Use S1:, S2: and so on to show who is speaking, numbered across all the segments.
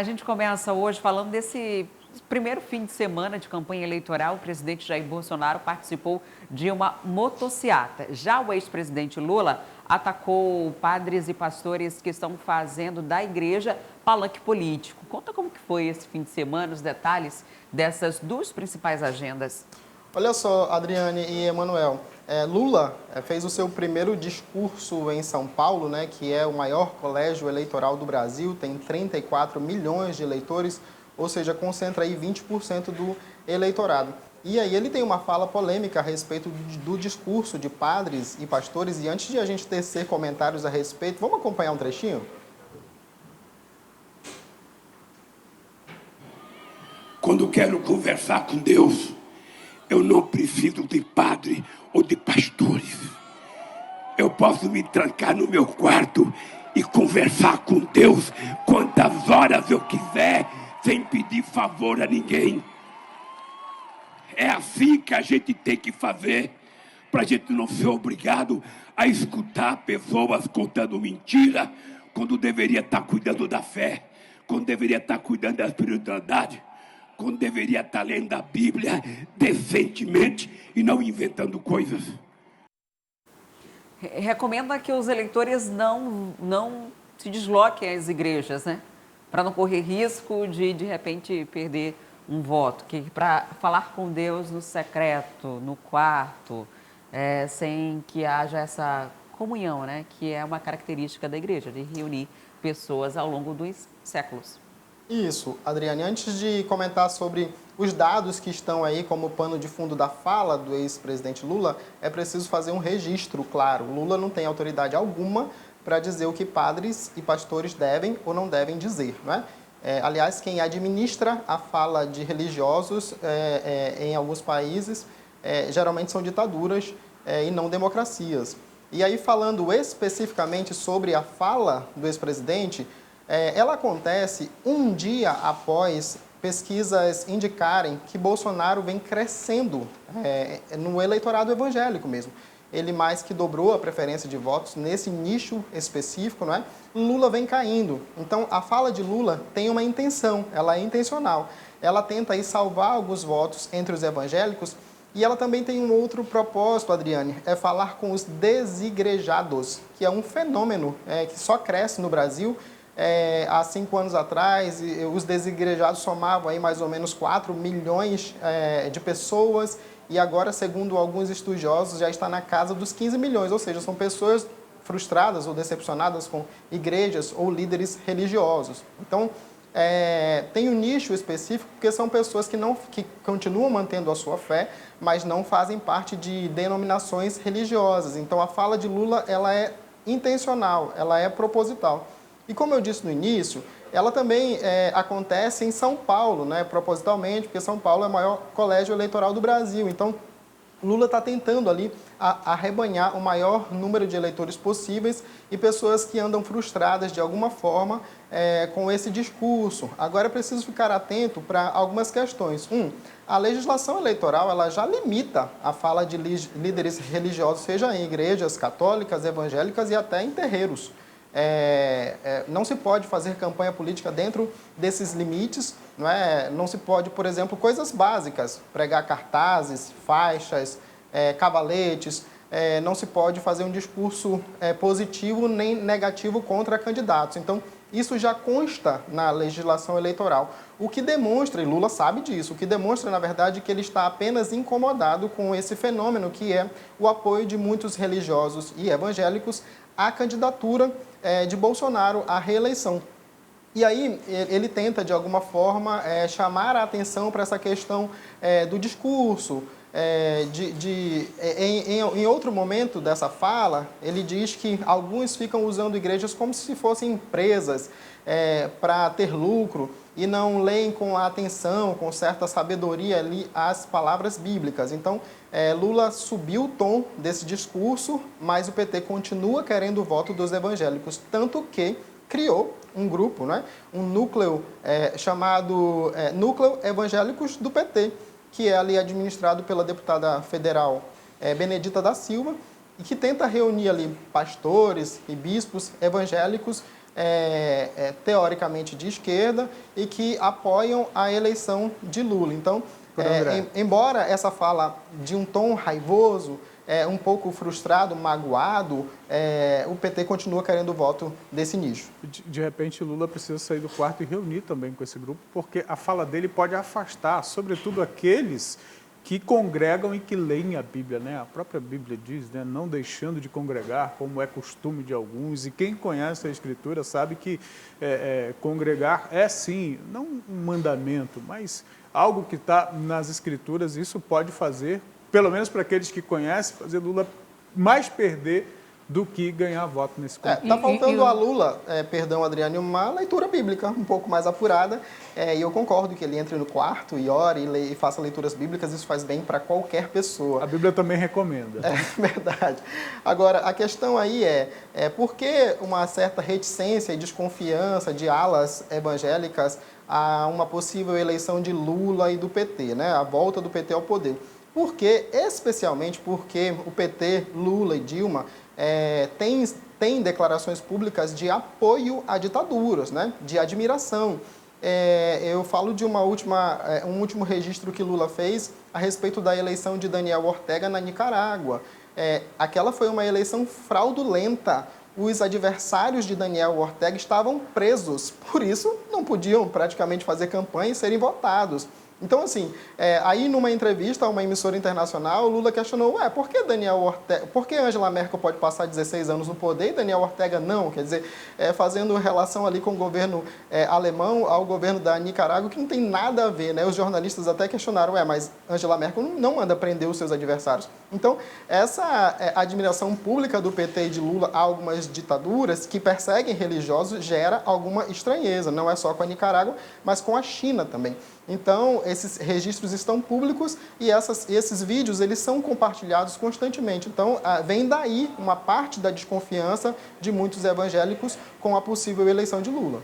S1: A gente começa hoje falando desse primeiro fim de semana de campanha eleitoral. O presidente Jair Bolsonaro participou de uma motociata. Já o ex-presidente Lula atacou padres e pastores que estão fazendo da igreja palanque político. Conta como que foi esse fim de semana, os detalhes dessas duas principais agendas.
S2: Olha só, Adriane e Emanuel, Lula fez o seu primeiro discurso em São Paulo, né, que é o maior colégio eleitoral do Brasil, tem 34 milhões de eleitores, ou seja, concentra aí 20% do eleitorado. E aí ele tem uma fala polêmica a respeito do discurso de padres e pastores, e antes de a gente tecer comentários a respeito, vamos acompanhar um trechinho?
S3: Quando quero conversar com Deus, eu não preciso de padre ou de pastores. Eu posso me trancar no meu quarto e conversar com Deus quantas horas eu quiser, sem pedir favor a ninguém. É assim que a gente tem que fazer, para a gente não ser obrigado a escutar pessoas contando mentira, quando deveria estar cuidando da fé, quando deveria estar cuidando da espiritualidade, quando deveria estar lendo a Bíblia decentemente e não inventando coisas.
S1: Recomenda que os eleitores não se desloquem às igrejas, né? Para não correr risco de repente, perder um voto. Que para falar com Deus no secreto, no quarto, sem que haja essa comunhão, né? Que é uma característica da igreja, de reunir pessoas ao longo dos séculos.
S2: Isso, Adriane. Antes de comentar sobre os dados que estão aí como pano de fundo da fala do ex-presidente Lula, é preciso fazer um registro, claro. Lula não tem autoridade alguma para dizer o que padres e pastores devem ou não devem dizer, não é? Aliás, quem administra a fala de religiosos em alguns países geralmente são ditaduras e não democracias. E aí, falando especificamente sobre a fala do ex-presidente, ela acontece um dia após pesquisas indicarem que Bolsonaro vem crescendo no eleitorado evangélico mesmo. Ele mais que dobrou a preferência de votos nesse nicho específico, não é? Lula vem caindo. Então, a fala de Lula tem uma intenção, ela é intencional. Ela tenta aí salvar alguns votos entre os evangélicos e ela também tem um outro propósito, Adriane, é falar com os desigrejados, que é um fenômeno que só cresce no Brasil. Há 5 anos atrás, os desigrejados somavam aí mais ou menos 4 milhões de pessoas e agora, segundo alguns estudiosos, já está na casa dos 15 milhões, ou seja, são pessoas frustradas ou decepcionadas com igrejas ou líderes religiosos. Então, tem um nicho específico porque são pessoas que continuam mantendo a sua fé, mas não fazem parte de denominações religiosas. Então, a fala de Lula ela é intencional, ela é proposital. E como eu disse no início, ela também acontece em São Paulo, né, propositalmente, porque São Paulo é o maior colégio eleitoral do Brasil. Então, Lula está tentando ali arrebanhar o maior número de eleitores possíveis e pessoas que andam frustradas de alguma forma com esse discurso. Agora é preciso ficar atento para algumas questões. A legislação eleitoral ela já limita a fala de líderes religiosos, seja em igrejas católicas, evangélicas e até em terreiros. Não se pode fazer campanha política dentro desses limites, não é? Não se pode, por exemplo, coisas básicas, pregar cartazes, faixas, cavaletes, não se pode fazer um discurso positivo nem negativo contra candidatos. Então, isso já consta na legislação eleitoral, o que demonstra, e Lula sabe disso, o que demonstra, na verdade, que ele está apenas incomodado com esse fenômeno que é o apoio de muitos religiosos e evangélicos à candidatura de Bolsonaro à reeleição. E aí ele tenta, de alguma forma, chamar a atenção para essa questão do discurso. Em outro momento dessa fala, ele diz que alguns ficam usando igrejas como se fossem empresas para ter lucro e não leem com atenção, com certa sabedoria ali as palavras bíblicas. Então, Lula subiu o tom desse discurso, mas o PT continua querendo o voto dos evangélicos, tanto que criou um grupo, né? Um núcleo chamado Núcleo Evangélicos do PT, que é ali administrado pela deputada federal Benedita da Silva, e que tenta reunir ali pastores e bispos evangélicos teoricamente de esquerda e que apoiam a eleição de Lula. Então, embora essa fala de um tom raivoso, um pouco frustrado, magoado, o PT continua querendo o voto desse nicho.
S4: De repente, Lula precisa sair do quarto e reunir também com esse grupo, porque a fala dele pode afastar, sobretudo, aqueles que congregam e que leem a Bíblia, né? A própria Bíblia diz, né? Não deixando de congregar, como é costume de alguns, e quem conhece a Escritura sabe que congregar é sim, não um mandamento, mas algo que está nas Escrituras. Isso pode fazer, pelo menos para aqueles que conhecem, fazer Lula mais perder do que ganhar voto nesse contexto.
S2: Está faltando a Lula, perdão, Adriane, uma leitura bíblica um pouco mais apurada, e eu concordo que ele entre no quarto e ore e faça leituras bíblicas, isso faz bem para qualquer pessoa.
S4: A Bíblia também recomenda.
S2: É verdade. Agora, a questão aí por que uma certa reticência e desconfiança de alas evangélicas a uma possível eleição de Lula e do PT, né? A volta do PT ao poder. Especialmente porque o PT, Lula e Dilma tem declarações públicas de apoio a ditaduras, né? De admiração. Eu falo de um último registro que Lula fez a respeito da eleição de Daniel Ortega na Nicarágua. Aquela foi uma eleição fraudulenta. Os adversários de Daniel Ortega estavam presos, por isso não podiam praticamente fazer campanha e serem votados. Então, assim, aí numa entrevista a uma emissora internacional, Lula questionou, por que Angela Merkel pode passar 16 anos no poder e Daniel Ortega não? Quer dizer, fazendo relação ali com o governo alemão ao governo da Nicarágua, que não tem nada a ver, né? Os jornalistas até questionaram, mas Angela Merkel não manda prender os seus adversários. Então, essa admiração pública do PT e de Lula a algumas ditaduras que perseguem religiosos gera alguma estranheza, não é só com a Nicarágua, mas com a China também. Então, esses registros estão públicos e esses vídeos eles são compartilhados constantemente. Então, vem daí uma parte da desconfiança de muitos evangélicos com a possível eleição de Lula.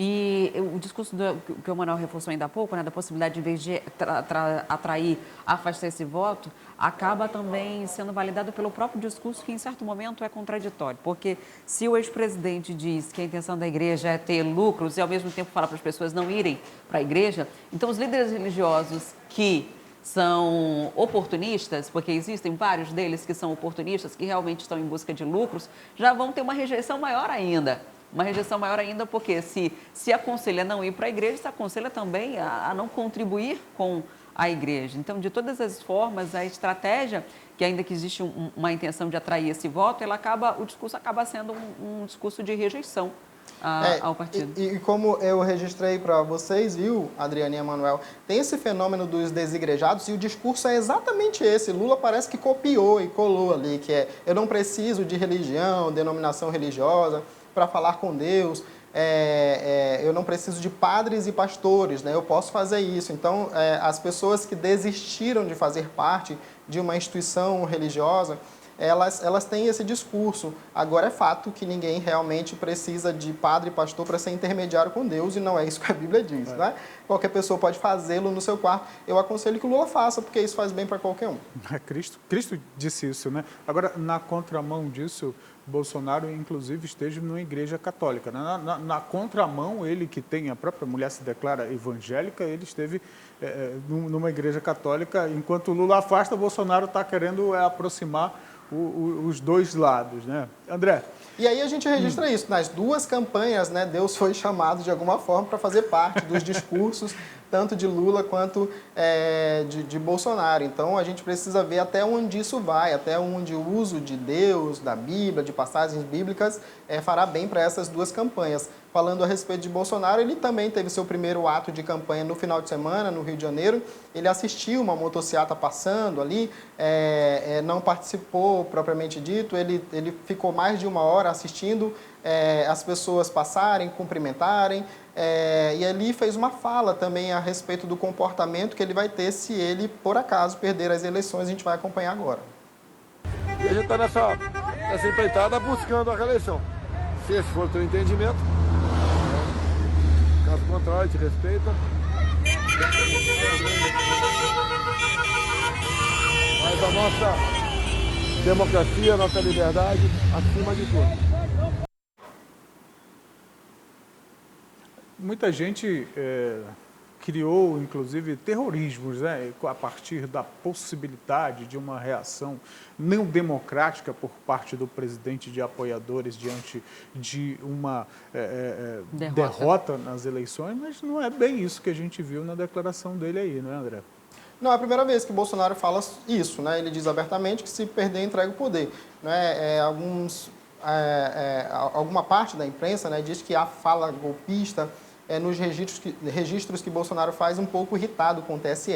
S1: E o discurso que o Manuel reforçou ainda há pouco, né, da possibilidade, em vez de atrair, afastar esse voto, acaba também sendo validado pelo próprio discurso que, em certo momento, é contraditório. Porque se o ex-presidente diz que a intenção da igreja é ter lucros e, ao mesmo tempo, fala para as pessoas não irem para a igreja, então os líderes religiosos que são oportunistas, porque existem vários deles que são oportunistas, que realmente estão em busca de lucros, já vão ter uma rejeição maior ainda. Uma rejeição maior ainda porque se aconselha a não ir para a igreja, se aconselha também a não contribuir com a igreja. Então, de todas as formas, a estratégia, que ainda que existe uma intenção de atrair esse voto, o discurso acaba sendo um discurso de rejeição ao partido.
S2: E como eu registrei para vocês, viu, Adriane e Emanuel, tem esse fenômeno dos desigrejados e o discurso é exatamente esse. Lula parece que copiou e colou ali, que eu não preciso de religião, denominação religiosa para falar com Deus, eu não preciso de padres e pastores, né? Eu posso fazer isso. Então, as pessoas que desistiram de fazer parte de uma instituição religiosa, elas têm esse discurso. Agora é fato que ninguém realmente precisa de padre e pastor para ser intermediário com Deus e não é isso que a Bíblia diz, né? Qualquer pessoa pode fazê-lo no seu quarto. Eu aconselho que o Lula faça, porque isso faz bem para qualquer um.
S4: Cristo disse isso, né? Agora, na contramão disso, Bolsonaro, inclusive, esteve numa igreja católica. Na contramão, ele que tem, a própria mulher se declara evangélica, ele esteve numa igreja católica, enquanto Lula afasta, Bolsonaro está querendo aproximar os dois lados, né? André?
S2: E aí a gente registra isso. Nas duas campanhas, né, Deus foi chamado de alguma forma para fazer parte dos discursos, tanto de Lula quanto de Bolsonaro. Então, a gente precisa ver até onde isso vai, até onde o uso de Deus, da Bíblia, de passagens bíblicas, fará bem para essas duas campanhas. Falando a respeito de Bolsonaro, ele também teve seu primeiro ato de campanha no final de semana, no Rio de Janeiro. Ele assistiu uma motociata passando ali, não participou propriamente dito, ele ficou mais de uma hora assistindo as pessoas passarem, cumprimentarem, e ali fez uma fala também a respeito do comportamento que ele vai ter se ele, por acaso, perder as eleições. A gente vai acompanhar agora.
S5: E a gente está nessa empreitada buscando a reeleição. Se esse for o teu entendimento, caso contrário, a gente respeita. Mas a nossa democracia, a nossa liberdade, acima de tudo.
S4: Muita gente criou, inclusive, terrorismos, né, a partir da possibilidade de uma reação não democrática por parte do presidente de apoiadores diante de uma derrota nas eleições, mas não é bem isso que a gente viu na declaração dele aí, não é, André?
S2: Não é a primeira vez que o Bolsonaro fala isso, né? Ele diz abertamente que se perder, entrega o poder. Né? Alguma parte da imprensa, né, diz que a fala golpista nos registros que Bolsonaro faz um pouco irritado com o TSE,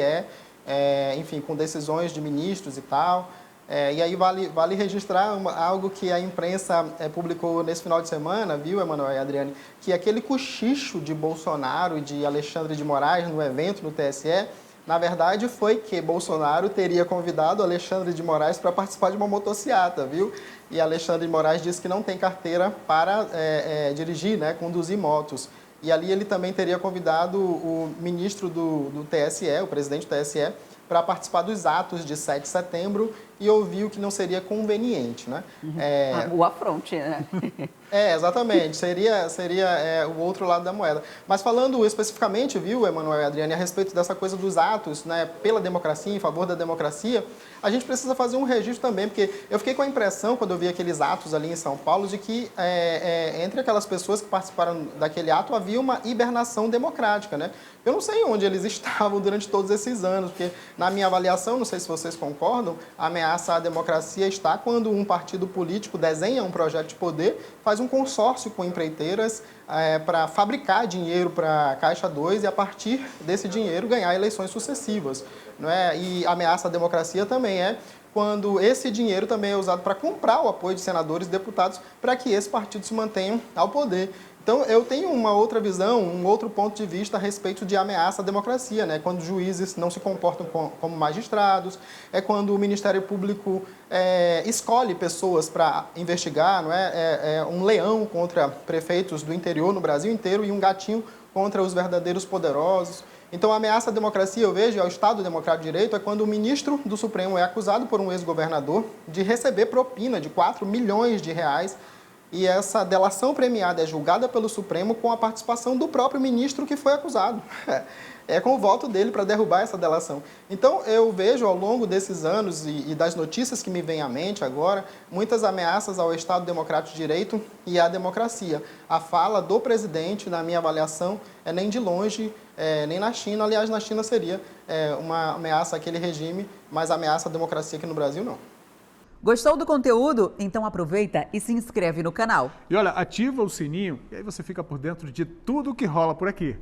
S2: enfim, com decisões de ministros e tal. E aí vale registrar algo que a imprensa publicou nesse final de semana, viu, Emanuel e Adriane, que aquele cochicho de Bolsonaro e de Alexandre de Moraes no evento no TSE, na verdade, foi que Bolsonaro teria convidado Alexandre de Moraes para participar de uma motociata, viu? E Alexandre de Moraes disse que não tem carteira para dirigir, né, conduzir motos. E ali ele também teria convidado o ministro do TSE, o presidente do TSE, para participar dos atos de 7 de setembro e ouviu que não seria conveniente, né?
S1: O afronte, né?
S2: Exatamente. Seria o outro lado da moeda. Mas falando especificamente, viu, Emanuel e Adriane, a respeito dessa coisa dos atos, né, pela democracia, em favor da democracia, a gente precisa fazer um registro também, porque eu fiquei com a impressão, quando eu vi aqueles atos ali em São Paulo, de que entre aquelas pessoas que participaram daquele ato havia uma hibernação democrática, né? Eu não sei onde eles estavam durante todos esses anos, porque na minha avaliação, não sei se vocês concordam, a ameaça à democracia está quando um partido político desenha um projeto de poder, faz um consórcio com empreiteiras para fabricar dinheiro para a Caixa 2 e, a partir desse dinheiro, ganhar eleições sucessivas. Não é? E a ameaça à democracia também é quando esse dinheiro também é usado para comprar o apoio de senadores e deputados para que esse partido se mantenha ao poder. Então, eu tenho uma outra visão, um outro ponto de vista a respeito de ameaça à democracia, né? Quando juízes não se comportam como magistrados, é quando o Ministério Público escolhe pessoas para investigar, não é? Um leão contra prefeitos do interior no Brasil inteiro e um gatinho contra os verdadeiros poderosos. Então, a ameaça à democracia, eu vejo, ao Estado Democrático de Direito, é quando o ministro do Supremo é acusado por um ex-governador de receber propina de 4 milhões de reais e essa delação premiada é julgada pelo Supremo com a participação do próprio ministro que foi acusado. É com o voto dele para derrubar essa delação. Então, eu vejo ao longo desses anos e das notícias que me vêm à mente agora, muitas ameaças ao Estado Democrático de Direito e à democracia. A fala do presidente, na minha avaliação, nem de longe, nem na China. Aliás, na China seria uma ameaça àquele regime, mas ameaça à democracia aqui no Brasil, não.
S1: Gostou do conteúdo? Então aproveita e se inscreve no canal.
S4: E olha, ativa o sininho e aí você fica por dentro de tudo que rola por aqui.